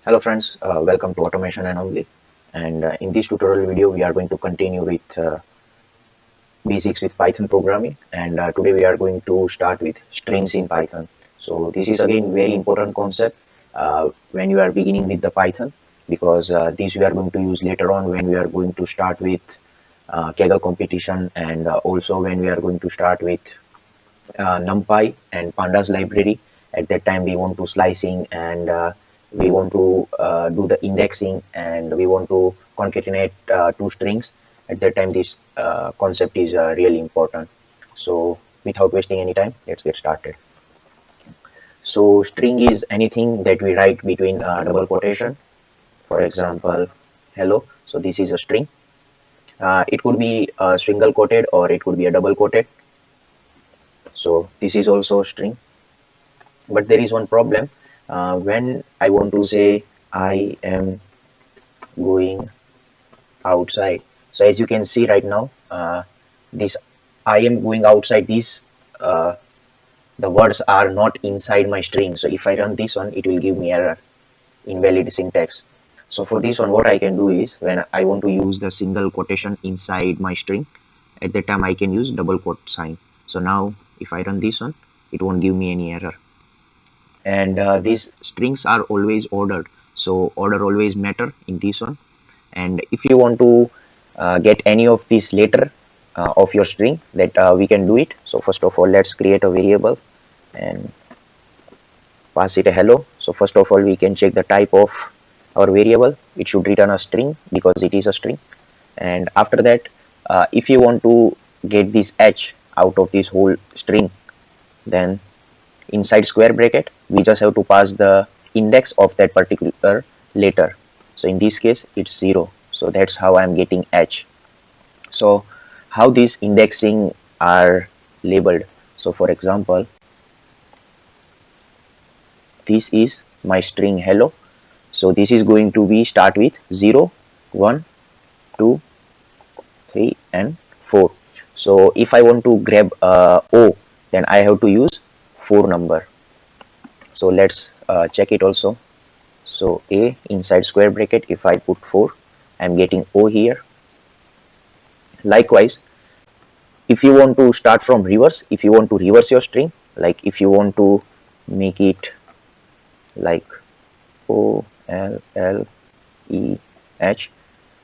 Hello friends, welcome to Automation Anomaly, and in this tutorial video we are going to continue with basics with Python programming, and today we are going to start with strings in Python. So this is again very important concept when you are beginning with the Python, because this we are going to use later on when we are going to start with Kaggle competition, and also when we are going to start with NumPy and pandas library. At that time we want to slicing, and we want to do the indexing, and we want to concatenate two strings. At that time this concept is really important. So without wasting any time, let's get started. So string is anything that we write between double quotation. For example, hello. So this is a string. It could be single quoted or it could be a double quoted. So this is also a string. But there is one problem. When I want to say I am going outside, so as you can see right now, this I am going outside, these the words are not inside my string. So if I run this one, it will give me error, invalid syntax. So for this one, what I can do is, when I want to use the single quotation inside my string, at that time I can use double quote sign. So now if I run this one, it won't give me any error. And these strings are always ordered, so order always matter in this one. And if you want to get any of these later of your string, that we can do it. So first of all, let's create a variable and pass it a hello. So first of all, we can check the type of our variable. It should return a string because it is a string. And after that, if you want to get this h out of this whole string, then inside square bracket we just have to pass the index of that particular letter. So in this case it's 0. So that's how I'm getting h. So how these indexing are labeled. So for example, this is my string hello. So this is going to be start with 0, 1, 2, 3 and 4. So if I want to grab O, then I have to use 4 number. So let's check it also. So A inside square bracket, if I put 4, I'm getting O here. Likewise, if you want to start from reverse, if you want to reverse your string, like if you want to make it like O L L E H,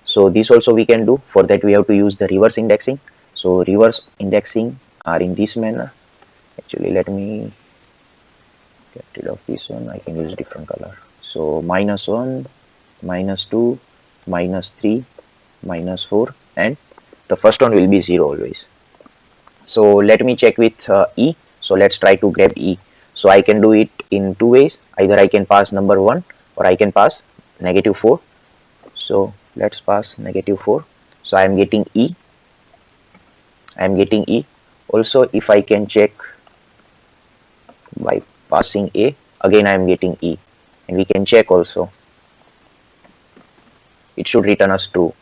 so this also we can do. For that we have to use the reverse indexing. So reverse indexing are in this manner. Actually, let me get rid of this one. I can use different color. So -1, -2, -3, -4, and the first one will be 0 always. So let me check with E. So let's try to grab E. So I can do it in two ways. Either I can pass number 1 or I can pass -4. So let's pass -4. So I am getting E. I am getting E. Also, if I can check by passing A, again I am getting E. And we can check also. It should return us true.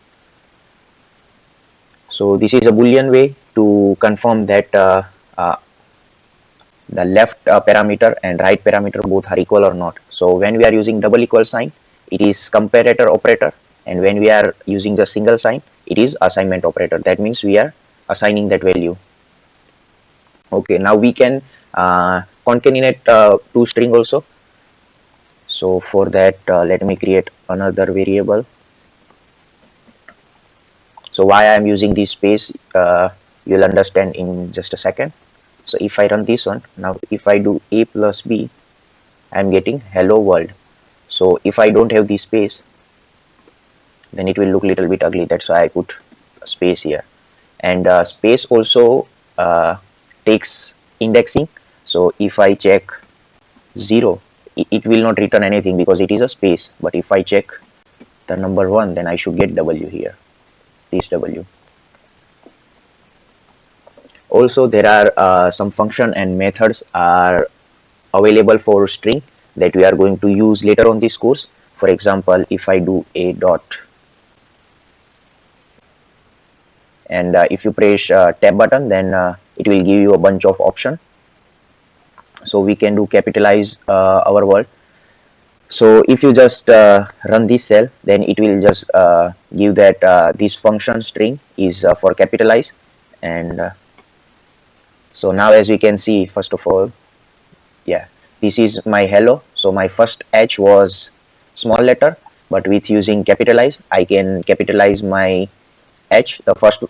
So this is a Boolean way to confirm that the left parameter and right parameter both are equal or not. So when we are using double equal sign, it is comparator operator, and when we are using the single sign, it is assignment operator. That means we are assigning that value. Okay, now we can concatenate two string also. So for that, let me create another variable. So why I am using this space, you'll understand in just a second. So if I run this one, now if I do A plus B, I'm getting hello world. So if I don't have this space, then it will look a little bit ugly. That's why I put a space here. And space also takes indexing. So if I check 0, it will not return anything because it is a space. But if I check the number 1, then I should get W here, this W. Also, there are some function and methods are available for string that we are going to use later on this course. For example, if I do a dot, and if you press tab button, then it will give you a bunch of options. So we can do capitalize our word. So if you just run this cell, then it will just give that this function string is for capitalize. And so now as we can see, first of all, yeah, this is my hello. So my first H was small letter, but with using capitalize, I can capitalize my H, the first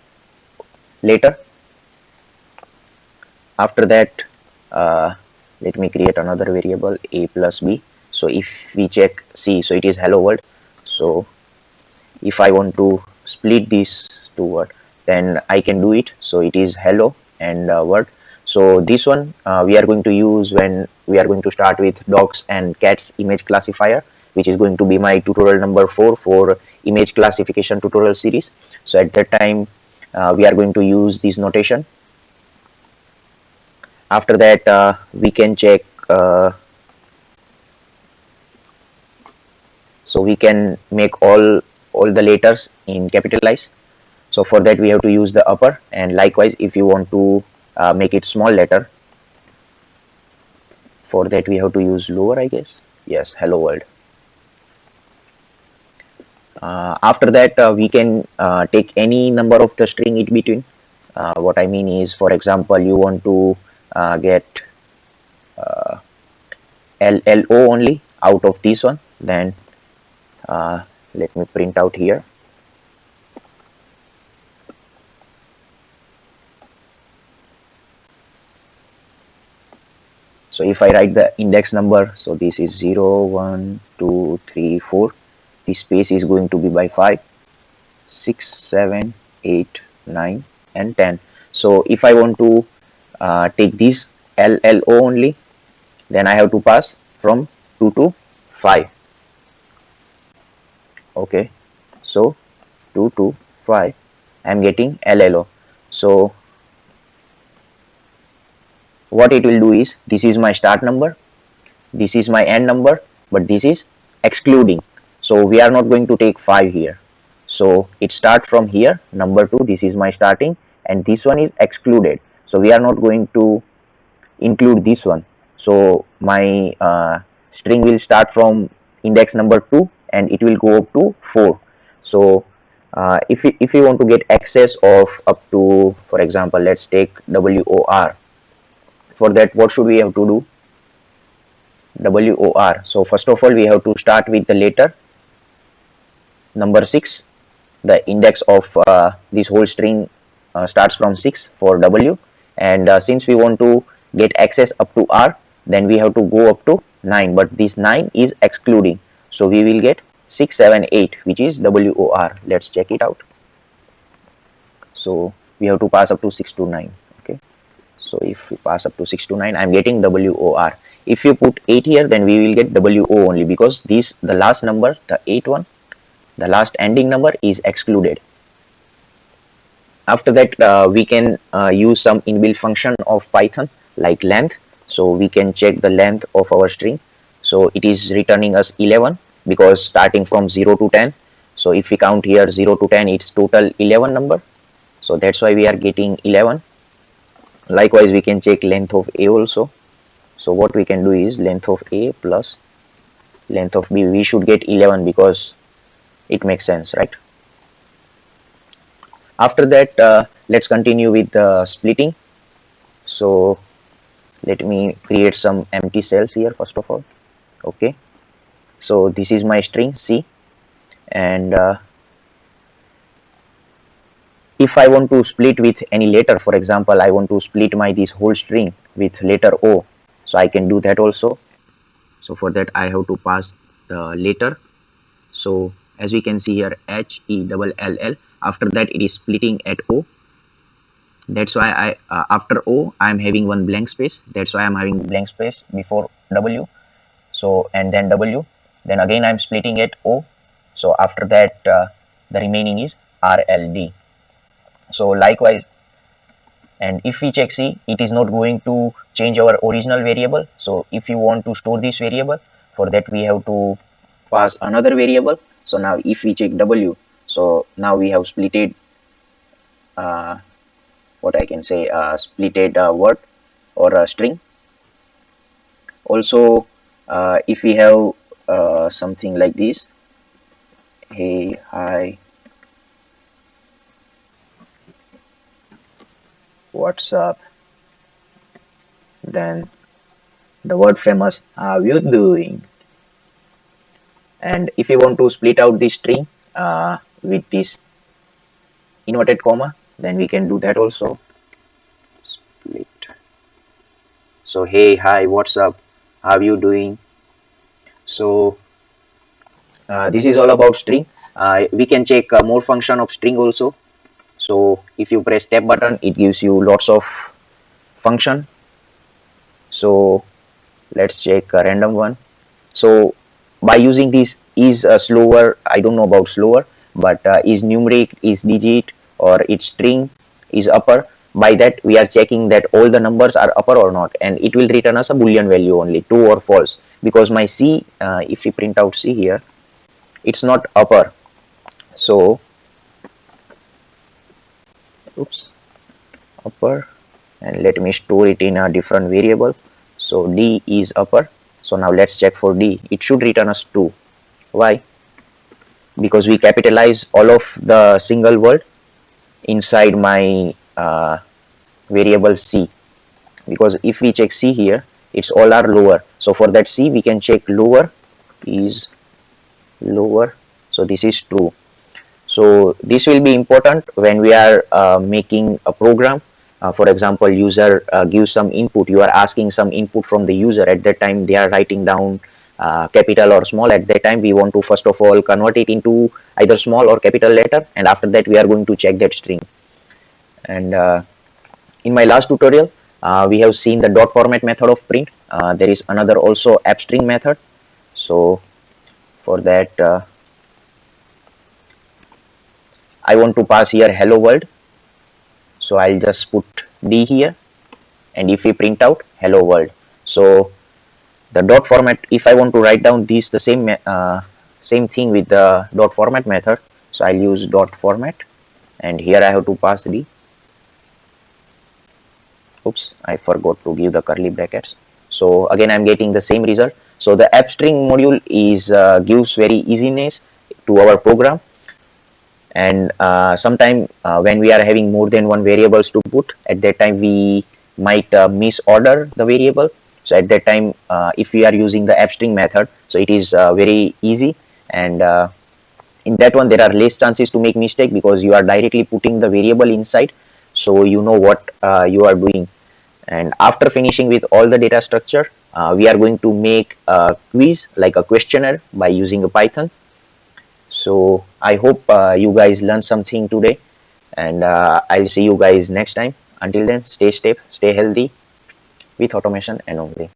letter. After that, uh, let me create another variable a plus b. So if we check C, so it is hello world. So if I want to split these two word, then I can do it. So it is hello and word. So this one we are going to use when we are going to start with dogs and cats image classifier, which is going to be my tutorial number 4 for image classification tutorial series. So at that time we are going to use this notation. After that we can check so we can make all the letters in capitalize. So for that we have to use the upper, and likewise if you want to make it small letter, for that we have to use lower, I guess. Yes, hello world. After that we can take any number of the string in between. What I mean is, for example, you want to get LLO only out of this one, then let me print out here. So if I write the index number, so this is 0, 1, 2, 3, 4. The space is going to be by 5, 6, 7, 8, 9, and 10. So if I want to take this LLO only, then I have to pass from 2 to 5. Okay, so 2 to 5, I am getting LLO. So what it will do is, this is my start number, this is my end number, but this is excluding. So we are not going to take 5 here. So it starts from here, number 2, this is my starting, and this one is excluded. So we are not going to include this one. So my string will start from index number 2 and it will go up to 4. So if you want to get access of up to, for example, let's take WOR. For that, what should we have to do? WOR. So first of all, we have to start with the letter number 6. The index of this whole string starts from 6 for W, and since we want to get access up to R, then we have to go up to 9, but this 9 is excluding, so we will get 6, 7, 8, which is WOR. Let's check it out. So we have to pass up to 6 to 9. Okay, so if we pass up to 6 to 9, I'm getting WOR. If you put 8 here, then we will get WO only, because this, the last number, the 8 one, the last ending number is excluded. After that we can use some inbuilt function of Python like length. So we can check the length of our string. So it is returning us 11, because starting from 0 to 10. So if we count here 0 to 10, it's total 11 number. So that's why we are getting 11. Likewise we can check length of A also. So what we can do is length of A plus length of B. We should get 11 because it makes sense, right? After that let's continue with the splitting. So let me create some empty cells here first of all. Okay, so this is my string C, and if I want to split with any letter, for example, I want to split my this whole string with letter O, so I can do that also. So for that I have to pass the letter. So as we can see here, HELL. After that it is splitting at O. That's why I after O I am having one blank space. That's why I'm having blank space before W. So and then W. Then again I'm splitting at O. So after that the remaining is RLD. So likewise, and if we check C, it is not going to change our original variable. So if you want to store this variable, for that we have to pass another variable. So now if we check W, so now we have splitted what I can say, splitted word or a string. Also if we have something like this. Hey, hi, what's up? Then the word famous, how you doing? And if you want to split out the string with this inverted comma, then we can do that also. Split. So hey, hi, what's up? How you doing? So this is all about string. We can check more function of string also. So if you press tab button, it gives you lots of function. So let's check a random one. So by using this is slower, I don't know about slower, but is numeric, is digit, or its string is upper. By that we are checking that all the numbers are upper or not, and it will return us a boolean value only, true or false, because my C, if we print out C here, it's not upper. So oops, upper, and let me store it in a different variable. So D is upper. So now let's check for D. It should return us 2. Why? Because we capitalize all of the single word inside my variable C. Because if we check C here, it's all are lower. So for that C, we can check lower is lower. So this is true. So this will be important when we are making a program. For example, user gives some input. You are asking some input from the user. At that time, they are writing down capital or small. At that time, we want to first of all convert it into either small or capital letter, and after that, we are going to check that string. And in my last tutorial, we have seen the dot format method of print. There is another also appstring method. So for that, I want to pass here hello world. So I'll just put D here, and if we print out hello world, so the dot format, if I want to write down this the same thing with the dot format method, so I'll use dot format, and here I have to pass D. Oops, I forgot to give the curly brackets. So again I'm getting the same result. So the appstring module is gives very easiness to our program. And sometime when we are having more than one variables to put, at that time we might misorder the variable. So at that time, if we are using the appstring method, so it is very easy, and in that one there are less chances to make mistake, because you are directly putting the variable inside, so you know what you are doing. And after finishing with all the data structure, we are going to make a quiz, like a questionnaire, by using a Python. So I hope you guys learned something today, and I'll see you guys next time. Until then, stay safe, stay healthy with automation and only.